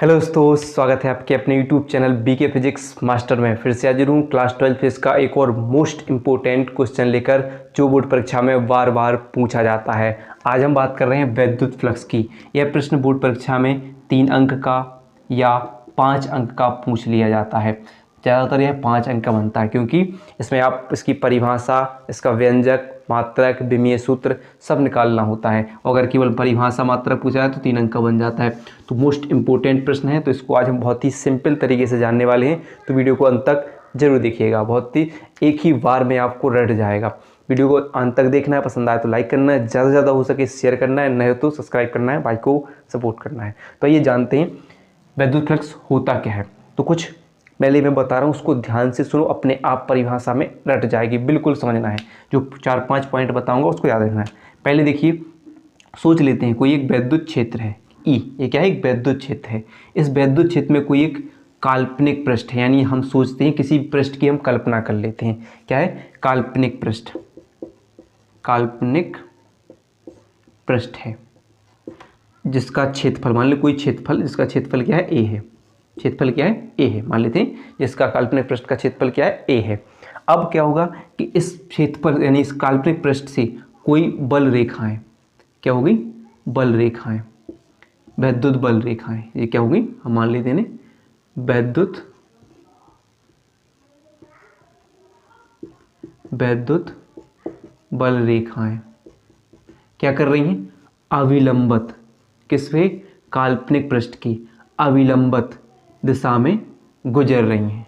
Hello दोस्तों, स्वागत है आपके अपने YouTube channel BK physics master में। फिर से हाजिर हूँ क्लास 12 फिजिक्स का एक और मोस्ट इम्पोर्टेंट क्वेश्चन लेकर, जो बोर्ड परीक्षा में बार बार पूछा जाता है। आज हम बात कर रहे हैं वैद्युत फ्लक्स की। यह प्रश्न बोर्ड परीक्षा में 3 अंक का या 5 अंक का पूछ लिया जाता है। ज़्यादातर यह 5 अंक का बनता है, क्योंकि इसमें आप इसकी परिभाषा, इसका व्यंजक, मात्रक, विमीय सूत्र सब निकालना होता है। और अगर केवल परिभाषा मात्रक पूछा है तो 3 अंक का बन जाता है। तो मोस्ट इम्पोर्टेंट प्रश्न है, तो इसको आज हम बहुत ही सिंपल तरीके से जानने वाले हैं। तो वीडियो को अंत तक जरूर देखिएगा, बहुत ही एक ही बार में आपको रट जाएगा। वीडियो को अंत तक देखना है, पसंद आए तो लाइक करना है, ज़्यादा से ज़्यादा हो सके शेयर करना है, नहीं हो तो सब्सक्राइब करना है, भाई को सपोर्ट करना है। तो ये जानते हैं वैद्युत फ्लक्स होता क्या है। तो कुछ पहले मैं बता रहा हूँ, उसको ध्यान से सुनो, अपने आप परिभाषा में रट जाएगी, बिल्कुल समझना है। जो 4-5 पॉइंट बताऊंगा उसको याद रखना है। पहले देखिए, सोच लेते हैं कोई एक वैद्युत क्षेत्र है ई। ये क्या है? एक वैद्युत क्षेत्र है। इस वैद्युत क्षेत्र में कोई एक काल्पनिक पृष्ठ है, यानी हम सोचते हैं किसी पृष्ठ की हम कल्पना कर लेते हैं। क्या है? काल्पनिक पृष्ठ। काल्पनिक पृष्ठ है जिसका क्षेत्रफल, मान लो कोई क्षेत्रफल जिसका क्षेत्रफल क्या है? ए है। क्षेत्रफल क्या है? ए है। मान लेते हैं जिसका काल्पनिक पृष्ठ का क्षेत्रफल क्या है? ए है। अब क्या होगा कि इस क्षेत्रफल यानी इस काल्पनिक पृष्ठ से कोई बल रेखाएं, क्या होगी? बल रेखाएं, वैद्युत बल रेखाएं, ये क्या होगी? हम मान लेते हैं वैद्युत बल रेखाएं क्या कर रही हैं? अविलंबित, किस पे? काल्पनिक पृष्ठ की अविलंबित दिशा में गुजर रही हैं।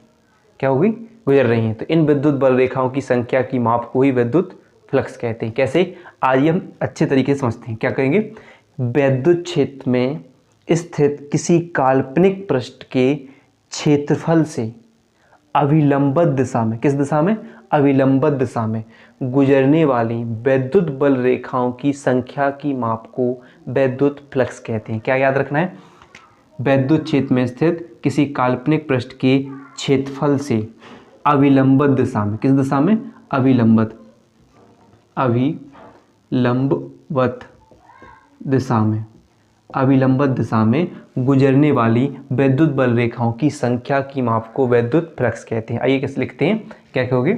क्या होगी? गुजर रही हैं। तो इन विद्युत बल रेखाओं की संख्या की माप को ही वैद्युत फ्लक्स कहते हैं। कैसे? आइए हम अच्छे तरीके से समझते हैं। क्या करेंगे? वैद्युत क्षेत्र में स्थित किसी काल्पनिक पृष्ठ के क्षेत्रफल से अविलंबित दिशा में, किस दिशा में? अविलंबित दिशा में गुजरने वाली वैद्युत बल रेखाओं की संख्या की माप को वैद्युत फ्लक्स कहते हैं। क्या याद रखना है? वैद्युत क्षेत्र में स्थित किसी काल्पनिक पृष्ठ के क्षेत्रफल से अविलंबित दिशा में, किस दिशा में? अविलंबित दिशा में गुजरने वाली वैद्युत बल रेखाओं की संख्या की माप को वैद्युत फ्लक्स कहते हैं। आइए कैसे लिखते हैं? क्या कहोगे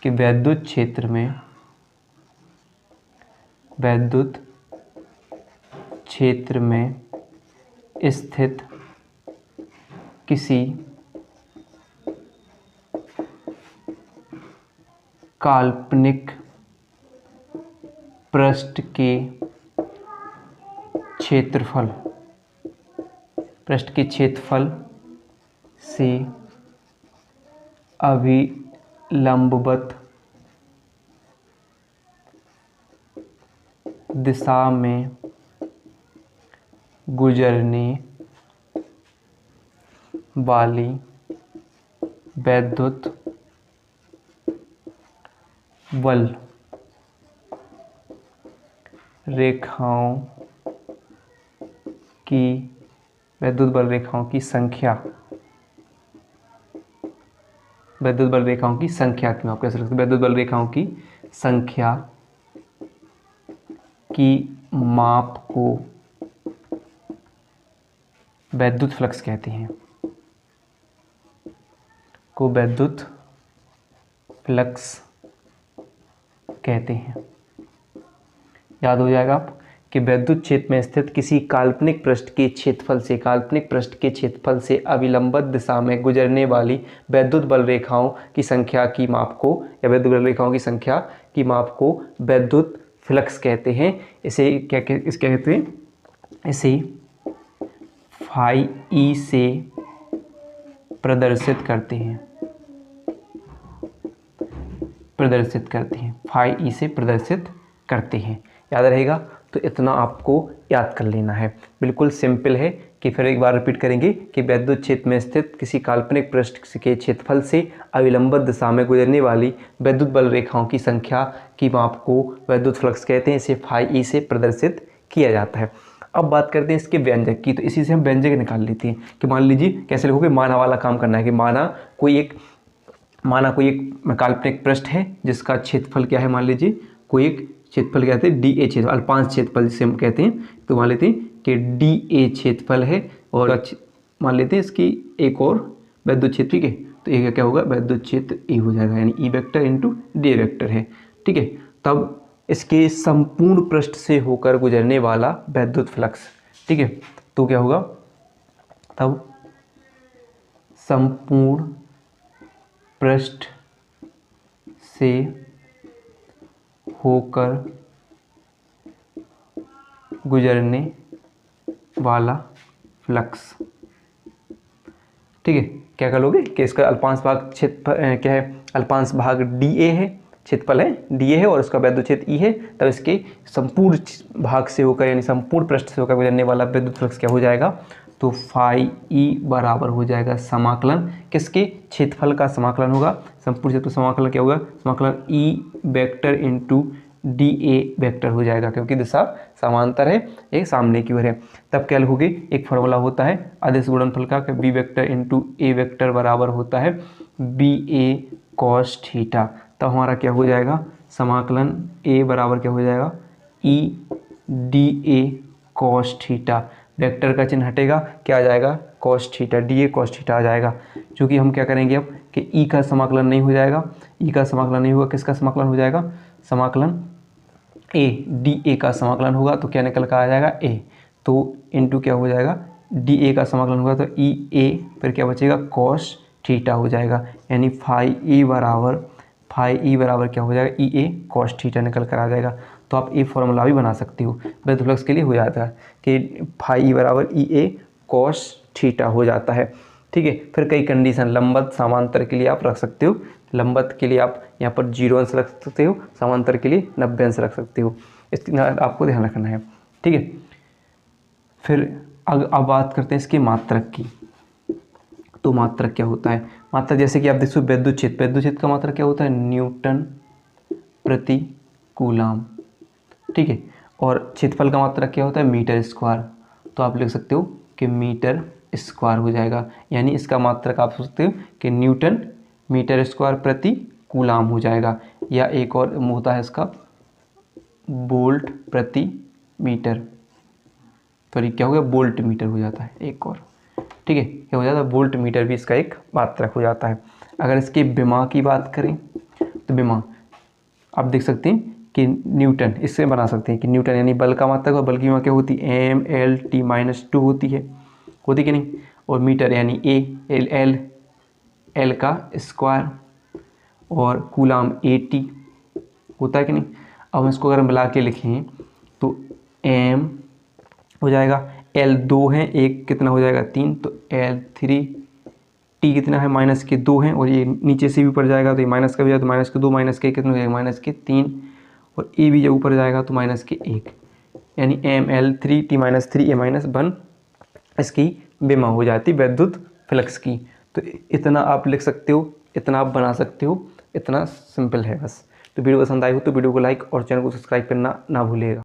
कि वैद्युत क्षेत्र में स्थित किसी काल्पनिक पृष्ठ के क्षेत्रफल से अविलंबित दिशा में गुजरने वाली वैद्युत बल रेखाओं की संख्या, वैद्युत बल रेखाओं की संख्या की माप, कैसे लिखते हैं? वैद्युत बल रेखाओं की संख्या की माप को वैद्युत फ्लक्स कहते हैं, को वैद्युत फ्लक्स कहते हैं। याद हो जाएगा आप कि वैद्युत क्षेत्र में स्थित किसी काल्पनिक पृष्ठ के क्षेत्रफल से अविलंबित दिशा में गुजरने वाली वैद्युत बल रेखाओं की संख्या की माप को, या वैद्युत बल रेखाओं की संख्या की माप को वैद्युत फ्लक्स कहते हैं। इसे क्या कहते हैं? इसे फाई ई से प्रदर्शित करते हैं। फाई ई से प्रदर्शित करते हैं। याद रहेगा? तो इतना आपको याद कर लेना है, बिल्कुल सिंपल है। कि फिर एक बार रिपीट करेंगे कि वैद्युत क्षेत्र में स्थित किसी काल्पनिक पृष्ठ के क्षेत्रफल से अविलंबित दिशा में गुजरने वाली वैद्युत बल रेखाओं की संख्या की माप को वैद्युत फ्लक्स कहते हैं। इसे फाई ई से प्रदर्शित किया जाता है। अब बात करते हैं इसके व्यंजक की। तो इसी से हम व्यंजक निकाल लेते हैं कि मान लीजिए कैसे लिखोगे? माना वाला काम करना है कि माना कोई एक काल्पनिक पृष्ठ है जिसका क्षेत्रफल क्या है? मान लीजिए कोई एक क्षेत्रफल कहते हैं डी ए क्षेत्रफल, अल्पांश क्षेत्रफल जिसे हम कहते हैं। तो मान लेते हैं कि डी ए क्षेत्रफल है और मान लेते हैं इसकी एक और वैद्युत क्षेत्र, ठीक है। तो ये क्या होगा, वैद्युत क्षेत्र ए हो जाएगा, यानी E vector into D vector है, ठीक है। तब इसके संपूर्ण पृष्ठ से होकर गुजरने वाला वैद्युत फ्लक्स, ठीक है, तो क्या होगा, तब संपूर्ण पृष्ठ से होकर गुजरने वाला फ्लक्स, ठीक है। क्या कर लोगे कि इसका अल्पांश भाग क्षेत्र क्या है, अल्पांश भाग डी ए है, क्षेत्रफल है डी ए है और उसका वैद्युत क्षेत्र ई है, तब इसके संपूर्ण भाग से होकर यानी संपूर्ण पृष्ठ से होकर गुजरने वाला विद्युत फ्लक्स क्या हो जाएगा, तो फाई ई बराबर हो जाएगा समाकलन किसके, क्षेत्रफल का समाकलन होगा, संपूर्ण क्षेत्र समाकलन क्या होगा, समाकलन E vector into D A vector हो जाएगा, क्योंकि दिशा समांतर है, एक सामने की ओर है। तब क्या लिखोगे, एक फॉर्मूला होता है अदिश गुणनफल का, बी वेक्टर इंटू ए वेक्टर बराबर होता है बी ए कॉस थीटा। तब हमारा क्या हो जाएगा, समाकलन ए बराबर क्या हो जाएगा, E D A cos theta, vector का चिन्ह हटेगा, क्या आ जाएगा, cos theta, D A cos theta आ जाएगा। चूँकि हम क्या करेंगे अब कि ई का समाकलन नहीं हो जाएगा, ई का समाकलन नहीं होगा, किसका समाकलन हो जाएगा, समाकलन ए डी ए का समाकलन होगा, तो क्या निकल कर आ जाएगा ए, तो इंटू क्या हो जाएगा, डी ए का समाकलन होगा तो ई ए, फिर क्या बचेगा, कॉस थीटा हो जाएगा, यानी फाई ई बराबर क्या हो जाएगा, ई ए कॉस थीटा निकल कर आ जाएगा। तो आप ये फॉर्मूला भी बना सकते हो, वैद्युत फ्लक्स के लिए हो जाता है कि फाई ई बराबर ई ए कॉस थीटा हो जाता है, ठीक है। फिर कई कंडीशन लंबवत समांतर के लिए आप रख सकते हो, लंबवत के लिए आप यहाँ पर 0 अंश रख सकते हो, समांतर के लिए 90 अंश रख सकते हो, इसका आपको ध्यान रखना है, ठीक है। फिर अब बात करते हैं इसके मात्रक की। तो मात्रक क्या होता है, मात्रक जैसे कि आप देखो वैद्युत क्षेत्र का मात्रक क्या होता है, न्यूटन प्रति कूलाम, ठीक है। और क्षेत्रफल का मात्रक क्या होता है, मीटर स्क्वायर, तो आप लिख सकते हो कि मीटर स्क्वायर हो जाएगा, यानी इसका मात्रक आप सोच सकते हो कि न्यूटन मीटर स्क्वायर प्रति कूलाम हो जाएगा, या एक और होता है इसका वोल्ट प्रति मीटर, सॉरी क्या हो गया, वोल्ट मीटर हो जाता है एक और, ठीक है, क्या हो जाता है, वोल्ट मीटर भी इसका एक मात्रक हो जाता है। अगर इसके विमा की बात करें तो विमा आप देख सकते हैं कि न्यूटन, इससे बना सकते हैं कि न्यूटन यानी बल का मात्रक, और बल की विमा क्या होती है, एम एल टी माइनस 2 होती कि नहीं, और मीटर यानी ए एल का स्क्वायर, और कूलाम ए टी होता है कि नहीं। अब इसको अगर मिला के लिखें तो एम हो जाएगा, एल 2 है, एक कितना हो जाएगा 3, तो एल 3, टी कितना है माइनस के 2 हैं, और ये नीचे से भी ऊपर जाएगा तो ये माइनस का भी जाएगा, तो माइनस के 2 माइनस के कितना हो जाएगा, माइनस के 3, और ए भी जब ऊपर जाएगा तो माइनस के 1, यानी एम एल 3 टी माइनस 3 ए माइनस 1 इसकी विमा हो जाती वैद्युत फ्लक्स की। तो इतना आप लिख सकते हो, इतना आप बना सकते हो, इतना सिंपल है बस। तो वीडियो पसंद आई हो तो वीडियो को लाइक और चैनल को सब्सक्राइब करना ना भूलिएगा।